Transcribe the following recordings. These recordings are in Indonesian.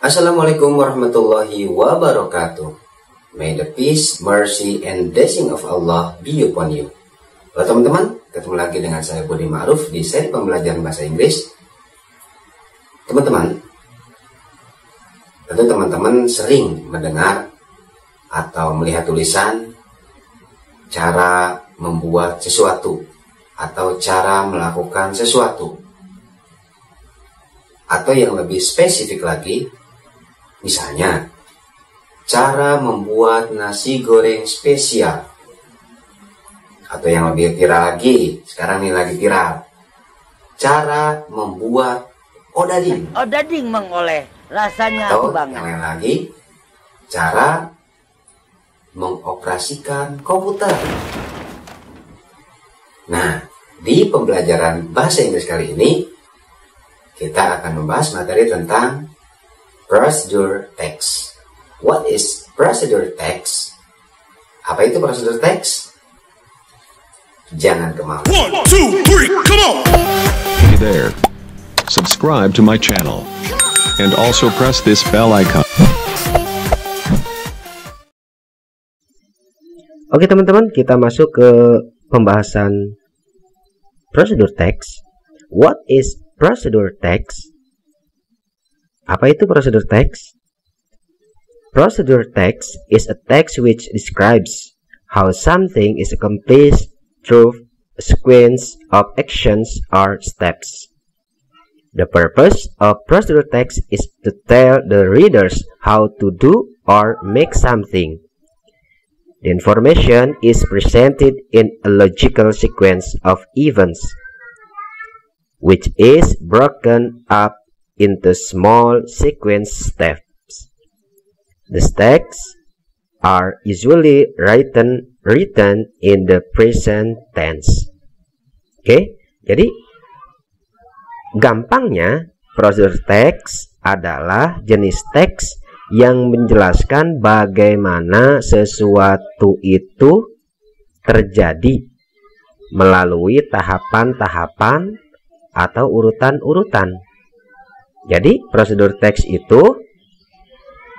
Assalamualaikum warahmatullahi wabarakatuh. May the peace, mercy, and blessing of Allah be upon you. Halo teman-teman, ketemu lagi dengan saya Budi Ma'ruf di seri pembelajaran bahasa Inggris. Teman-teman, tentu teman-teman sering mendengar atau melihat tulisan cara membuat sesuatu atau cara melakukan sesuatu. Atau yang lebih spesifik lagi, misalnya cara membuat nasi goreng spesial. Atau yang lebih viral lagi, sekarang ini lagi viral, cara membuat odading. Odading mengoleh, rasanya Atau banget. yang lain lagi, cara mengoperasikan komputer. Nah, di pembelajaran bahasa Inggris kali ini kita akan membahas materi tentang procedure text. What is procedure text? Apa itu procedure text? Jangan kemana. 1, 2, 3, come on! Hey there. Subscribe to my channel. And also press this bell icon. Oke teman-teman, kita masuk ke pembahasan procedure text. What is procedure text? Apa itu procedure text? Procedure text is a text which describes how something is accomplished through a sequence of actions or steps. The purpose of procedure text is to tell the readers how to do or make something. The information is presented in a logical sequence of events, which is broken up into small sequence steps. The steps are usually written in the present tense. Oke, jadi gampangnya procedure text adalah jenis teks yang menjelaskan bagaimana sesuatu itu terjadi melalui tahapan-tahapan atau urutan-urutan. Jadi prosedur teks itu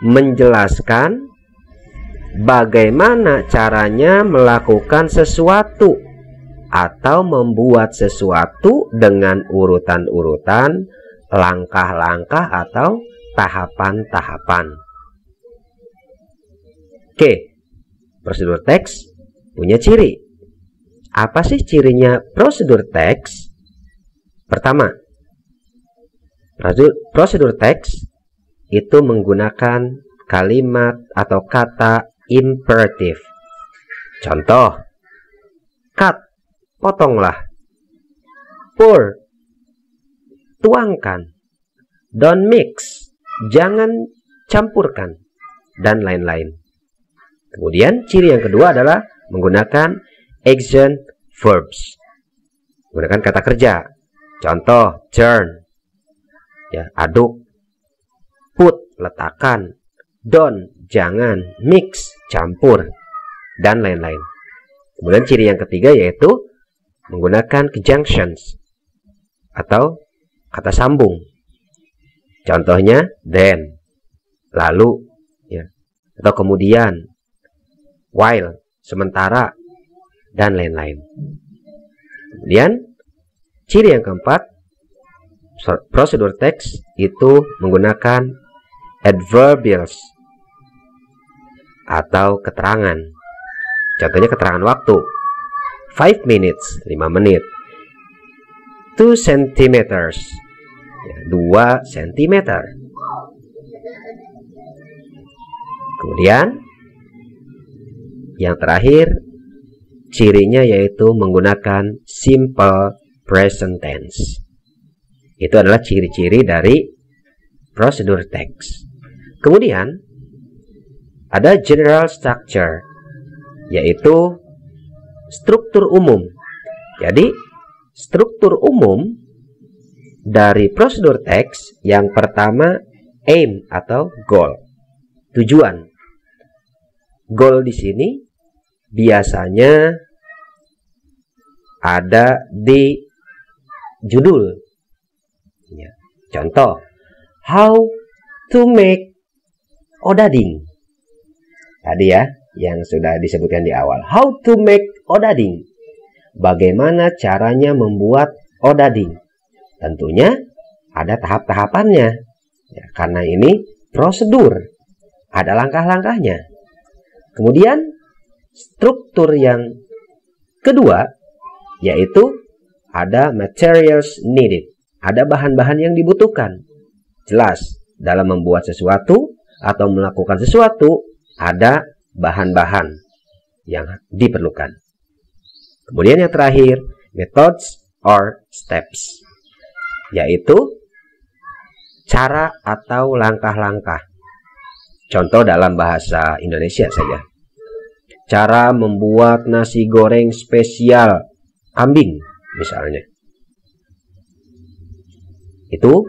menjelaskan bagaimana caranya melakukan sesuatu atau membuat sesuatu dengan urutan-urutan, langkah-langkah atau tahapan-tahapan. Oke, prosedur teks punya ciri. Apa sih cirinya prosedur teks? Pertama, prosedur teks itu menggunakan kalimat atau kata imperatif. Contoh, cut, potonglah. Pour, tuangkan. Don't mix, jangan campurkan, dan lain-lain. Kemudian ciri yang kedua adalah menggunakan action verbs. Menggunakan kata kerja. Contoh, churn, ya, aduk. Put, letakkan. Don't, jangan. Mix, campur, dan lain-lain. Kemudian ciri yang ketiga yaitu menggunakan conjunctions atau kata sambung. Contohnya then, lalu, ya, atau kemudian, while, sementara, dan lain-lain. Kemudian ciri yang keempat, prosedur teks itu menggunakan adverbials atau keterangan. Contohnya keterangan waktu. 5 minutes, 5 menit. 2 centimeters, 2 cm. Kemudian yang terakhir cirinya yaitu menggunakan simple present tense. Itu adalah ciri-ciri dari prosedur teks. Kemudian ada general structure, yaitu struktur umum. Jadi struktur umum dari prosedur teks yang pertama aim atau goal, tujuan. Goal di sini biasanya ada di judul. Ya. Contoh, how to make odading. Tadi ya, yang sudah disebutkan di awal. How to make odading. Bagaimana caranya membuat odading? Tentunya ada tahap-tahapannya. Ya, karena ini prosedur. Ada langkah-langkahnya. Kemudian struktur yang kedua yaitu ada materials needed. Ada bahan-bahan yang dibutuhkan. Jelas, dalam membuat sesuatu atau melakukan sesuatu ada bahan-bahan yang diperlukan. Kemudian yang terakhir, methods or steps, yaitu cara atau langkah-langkah. Contoh dalam bahasa Indonesia saja. Cara membuat nasi goreng spesial kambing misalnya. Itu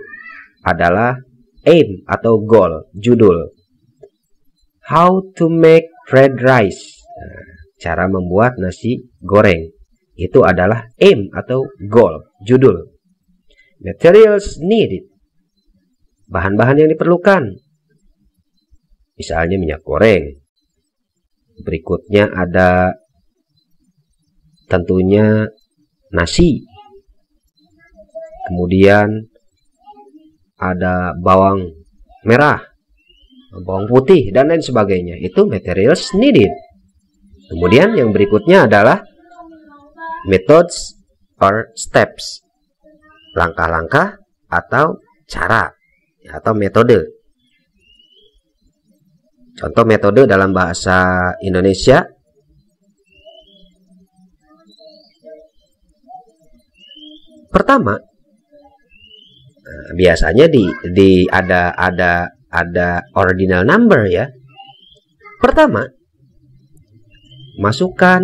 adalah aim atau goal, judul. How to make fried rice. Cara membuat nasi goreng. Itu adalah aim atau goal, judul. Materials needed. Bahan-bahan yang diperlukan. Misalnya minyak goreng. Berikutnya ada tentunya nasi. Kemudian ada bawang merah, bawang putih, dan lain sebagainya. Itu materials needed. Kemudian yang berikutnya adalah methods or steps. Langkah-langkah atau cara atau metode. Contoh metode dalam bahasa Indonesia. Pertama, biasanya ada ordinal number ya. Pertama, masukkan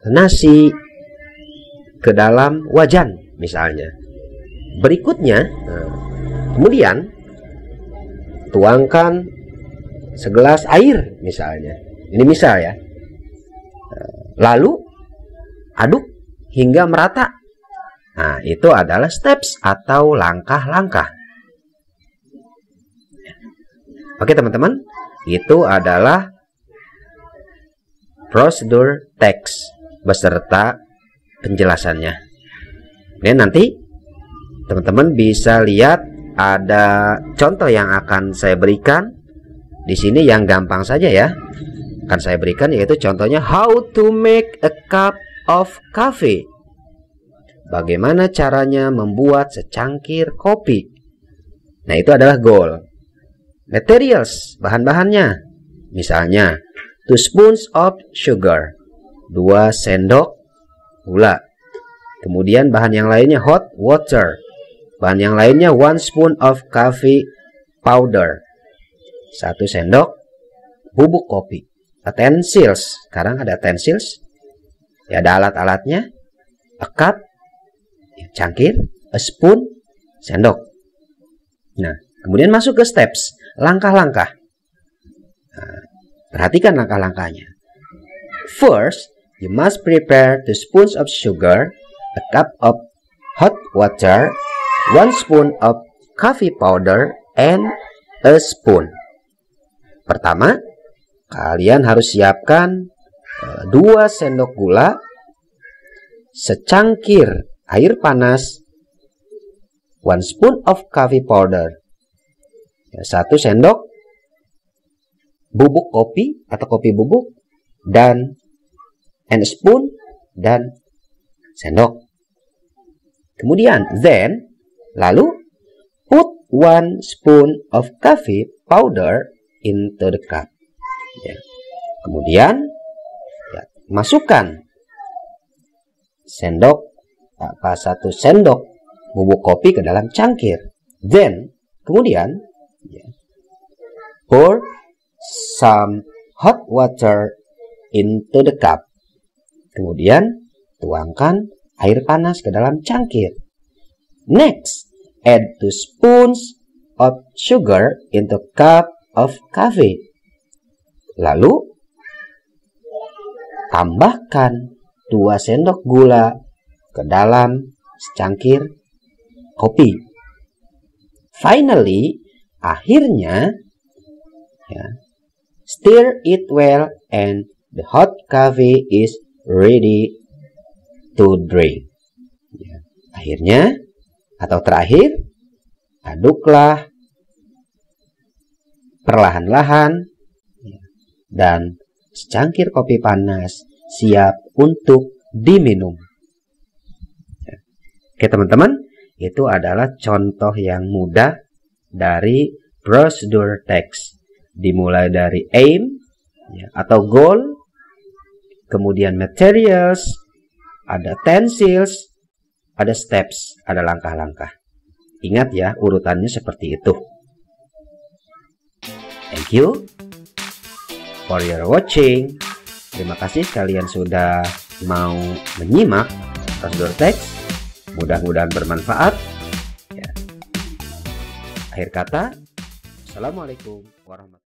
nasi ke dalam wajan misalnya. Berikutnya, kemudian tuangkan segelas air misalnya. Ini misal ya. Lalu aduk hingga merata. Nah, itu adalah steps atau langkah-langkah. Oke teman-teman, itu adalah prosedur teks beserta penjelasannya. Dan nanti teman-teman bisa lihat ada contoh yang akan saya berikan di sini yang gampang saja ya. Akan saya berikan yaitu contohnya how to make a cup of coffee. Bagaimana caranya membuat secangkir kopi. Nah, itu adalah goal. Materials, bahan-bahannya. Misalnya, 2 spoons of sugar. 2 sendok gula. Kemudian bahan yang lainnya hot water. Bahan yang lainnya 1 spoon of coffee powder. 1 sendok bubuk kopi. Utensils. Sekarang ada utensils. Ya, ada alat-alatnya. A cup, cangkir, a spoon, sendok. Nah, kemudian masuk ke steps, langkah-langkah. Nah, perhatikan langkah-langkahnya. First, you must prepare 2 spoons of sugar, a cup of hot water, 1 spoon of coffee powder, and a spoon. Pertama, kalian harus siapkan 2 sendok gula, secangkir air panas, 1 spoon of coffee powder, 1 sendok bubuk kopi atau kopi bubuk, dan and spoon dan sendok. Kemudian lalu put 1 spoon of coffee powder into the cup. Ya. Kemudian ya, masukkan 1 sendok bubuk kopi ke dalam cangkir. Kemudian ya, pour some hot water into the cup. Kemudian tuangkan air panas ke dalam cangkir. Next, add 2 spoons of sugar into cup of coffee. Lalu tambahkan 2 sendok gula ke dalam secangkir kopi. Finally, akhirnya ya, stir it well and the hot coffee is ready to drink. Ya, akhirnya atau terakhir, aduklah perlahan-lahan ya, dan secangkir kopi panas siap untuk diminum. Ya. Oke teman-teman, itu adalah contoh yang mudah dari prosedur text. Dimulai dari aim ya, atau goal, kemudian materials, ada utensils, ada steps, ada langkah-langkah. Ingat ya, urutannya seperti itu. Thank you for your watching. Terima kasih kalian sudah mau menyimak prosedur teks. Mudah-mudahan bermanfaat. Ya. Akhir kata, assalamualaikum warahmatullahi wabarakatuh.